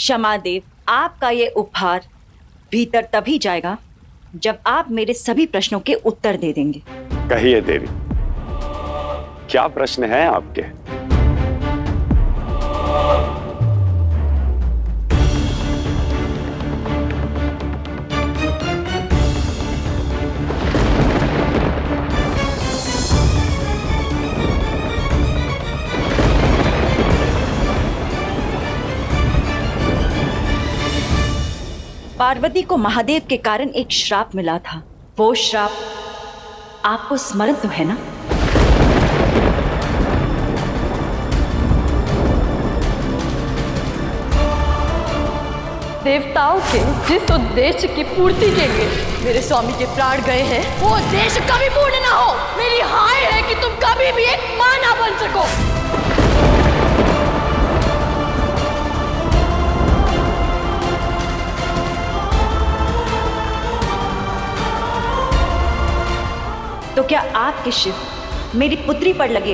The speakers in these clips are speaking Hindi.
क्षमादेव, आपका ये उपहार भीतर तभी जाएगा जब आप मेरे सभी प्रश्नों के उत्तर दे देंगे। कहिए देवी, क्या प्रश्न है आपके? पार्वती को महादेव के कारण एक श्राप मिला था। वो श्राप आपको स्मरण तो है ना? देवताओं के जिस उद्देश्य की पूर्ति के लिए मेरे स्वामी के प्राण गए हैं, वो उद्देश्य कभी पूर्ण ना हो। मेरी हाय है कि तुम कभी भी एक मां ना बन सको। तो क्या आपके शिव मेरी पुत्री पर लगे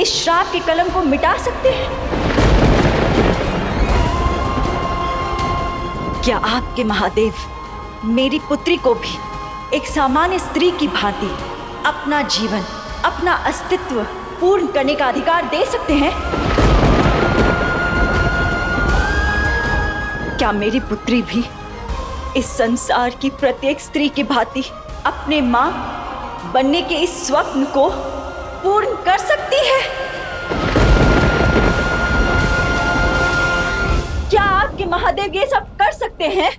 इस श्राप के कलंक को मिटा सकते हैं? क्या आपके महादेव मेरी पुत्री को भी एक सामान्य स्त्री की भांति अपना जीवन, अपना अस्तित्व पूर्ण करने का अधिकार दे सकते हैं? क्या मेरी पुत्री भी इस संसार की प्रत्येक स्त्री की भांति अपने मां बनने के इस स्वप्न को पूर्ण कर सकती है? क्या आपके महादेव ये सब कर सकते हैं?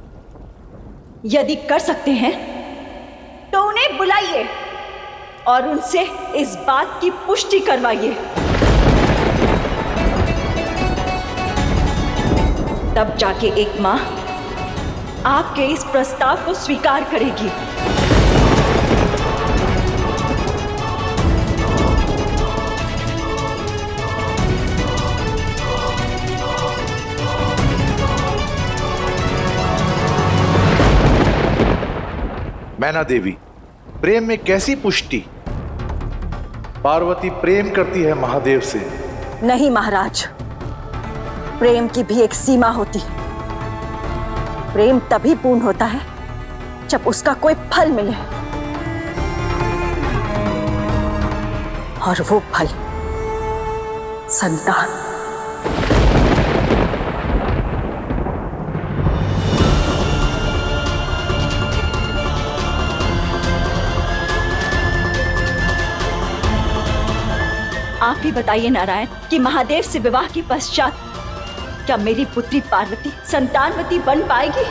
यदि कर सकते हैं तो उन्हें बुलाइए और उनसे इस बात की पुष्टि करवाइए। तब जाके एक मां आपके इस प्रस्ताव को स्वीकार करेगी। मैना देवी, प्रेम में कैसी पुष्टि? पार्वती प्रेम करती है महादेव से। नहीं महाराज, प्रेम की भी एक सीमा होती है। प्रेम तभी पूर्ण होता है जब उसका कोई फल मिले, और वो फल संतान। आप ही बताइए नारायण कि महादेव से विवाह के पश्चात क्या मेरी पुत्री पार्वती संतानवती बन पाएगी?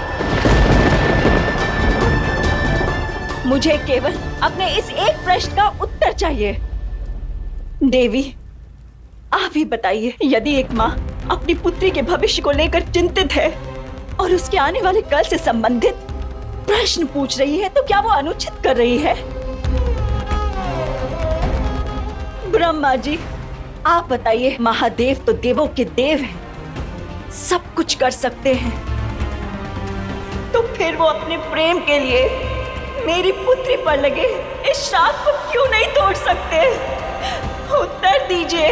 मुझे केवल अपने इस एक प्रश्न का उत्तर चाहिए। देवी, आप ही बताइए, यदि एक माँ अपनी पुत्री के भविष्य को लेकर चिंतित है और उसके आने वाले कल से संबंधित प्रश्न पूछ रही है, तो क्या वो अनुचित कर रही है? ब्रह्मा जी, आप बताइए, महादेव तो देवों के देव हैं, सब कुछ कर सकते हैं, तो फिर वो अपने प्रेम के लिए मेरी पुत्री पर लगे इस श्राप को क्यों नहीं तोड़ सकते? उत्तर दीजिए।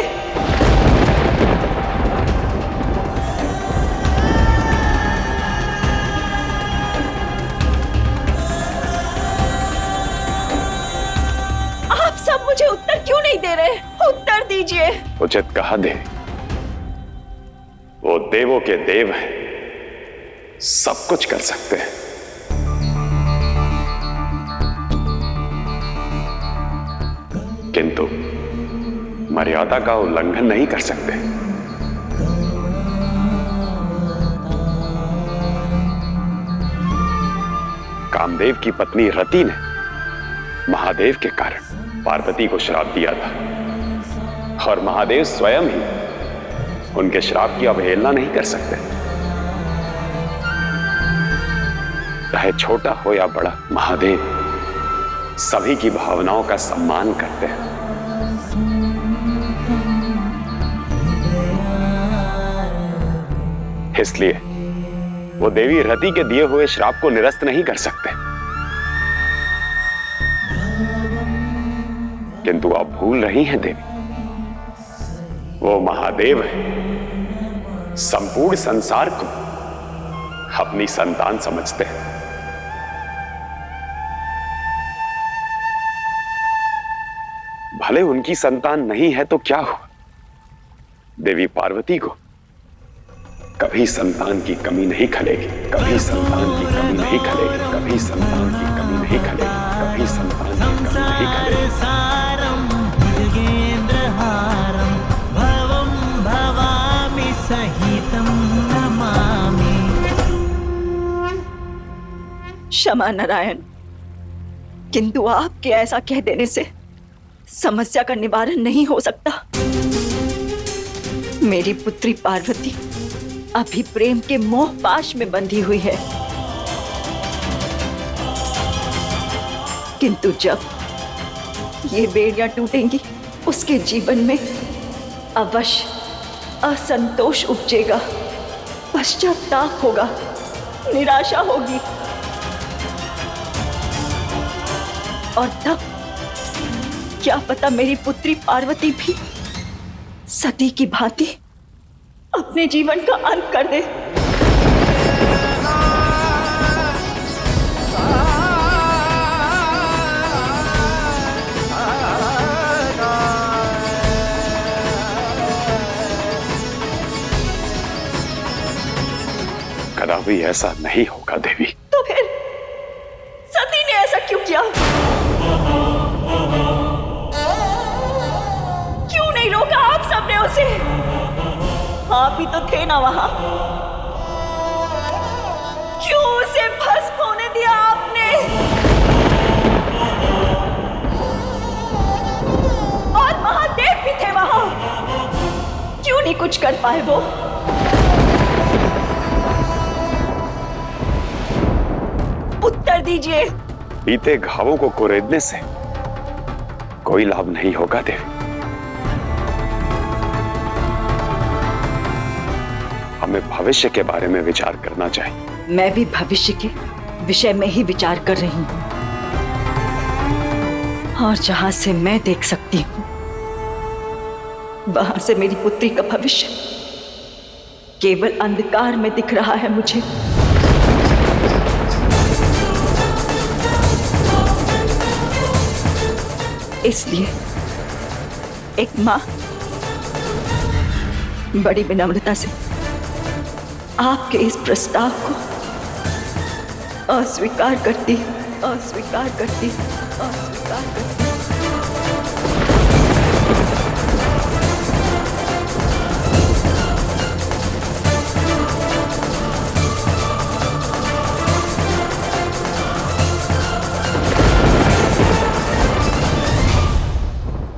आप सब मुझे उत्तर क्यों नहीं दे रहे? उत्तर दीजिए। उचित कहा देवी, वो देवों के देव हैं, सब कुछ कर सकते हैं। किंतु मर्यादा का उल्लंघन नहीं कर सकते। कामदेव की पत्नी रति ने महादेव के कारण पार्वती को श्राप दिया था, और महादेव स्वयं ही उनके श्राप की अवहेलना नहीं कर सकते। चाहे छोटा हो या बड़ा, महादेव सभी की भावनाओं का सम्मान करते हैं। इसलिए वो देवी रति के दिए हुए श्राप को निरस्त नहीं कर सकते। किंतु आप भूल रही हैं देवी, वो महादेव है, संपूर्ण संसार को अपनी संतान समझते हैं। भले उनकी संतान नहीं है तो क्या हुआ, देवी पार्वती को कभी संतान की कमी नहीं खलेगी, कभी संतान की कमी नहीं खलेगी, कभी संतान की कमी नहीं खलेगी, कभी संतान की कमी नहीं खलेगी। सारं भुजगेन्द्रहारं भवं भवामि सहितं नमामि। क्षमा नारायण, किंतु आपके ऐसा कह देने से समस्या का निवारण नहीं हो सकता। मेरी पुत्री पार्वती अभी प्रेम के मोह पाश में बंधी हुई है, किंतु जब ये बेड़ियां टूटेंगी उसके जीवन में अवश्य असंतोष उपजेगा, पश्चाताप होगा, निराशा होगी, और तब क्या पता मेरी पुत्री पार्वती भी सती की भांति अपने जीवन का अंत कर दे। कदापि ऐसा नहीं होगा देवी। तो फिर सती ने ऐसा क्यों किया? क्यों नहीं रोका आप सबने उसे? आप ही तो थे ना वहां, क्यों उसे भस्म होने दिया आपने? और महादेव भी थे वहां, क्यों नहीं कुछ कर पाए वो? उत्तर दीजिए। बीते घावों को कुरेदने से कोई लाभ नहीं होगा देवी। हमें भविष्य के बारे में विचार करना चाहिए। मैं भी भविष्य के विषय में ही विचार कर रही हूं, और जहां से मैं देख सकती हूं वहां से मेरी पुत्री का भविष्य केवल अंधकार में दिख रहा है मुझे। इसलिए एक मां बड़ी विनम्रता से आपके इस प्रस्ताव को अस्वीकार करती।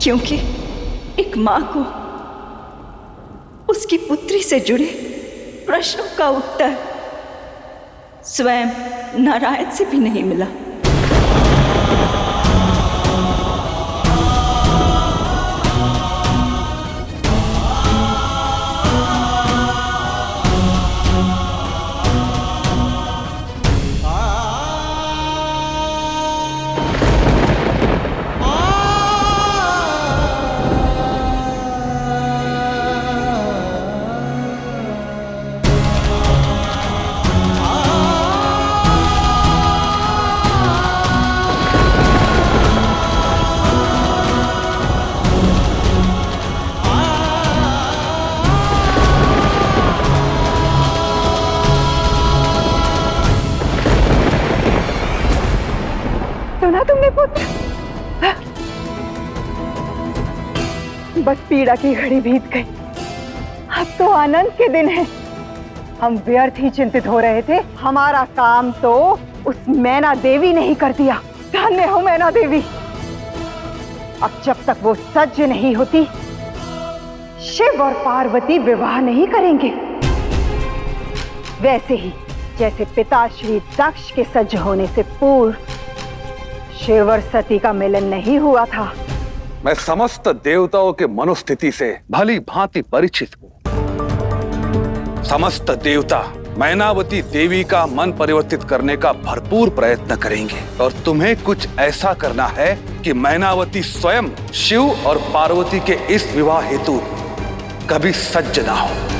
क्योंकि एक मां को उसकी पुत्री से जुड़े प्रश्नों का उत्तर स्वयं नारायण से भी नहीं मिला। सुना तुमने पुत्र? बस पीड़ा की घड़ी बीत गई, अब तो आनंद के दिन है। हम व्यर्थ ही चिंतित हो रहे थे, हमारा काम तो उस मैना देवी ने ही कर दिया। धन्य हो मैना देवी। अब जब तक वो सज्ज नहीं होती, शिव और पार्वती विवाह नहीं करेंगे। वैसे ही जैसे पिता श्री दक्ष के सज्ज होने से पूर्व शिव और सती का मिलन नहीं हुआ था। मैं समस्त देवताओं के मनोस्थिति से भली भांति परिचित हूँ। समस्त देवता मैनावती देवी का मन परिवर्तित करने का भरपूर प्रयत्न करेंगे, और तुम्हें कुछ ऐसा करना है कि मैनावती स्वयं शिव और पार्वती के इस विवाह हेतु कभी सज्ज ना हो।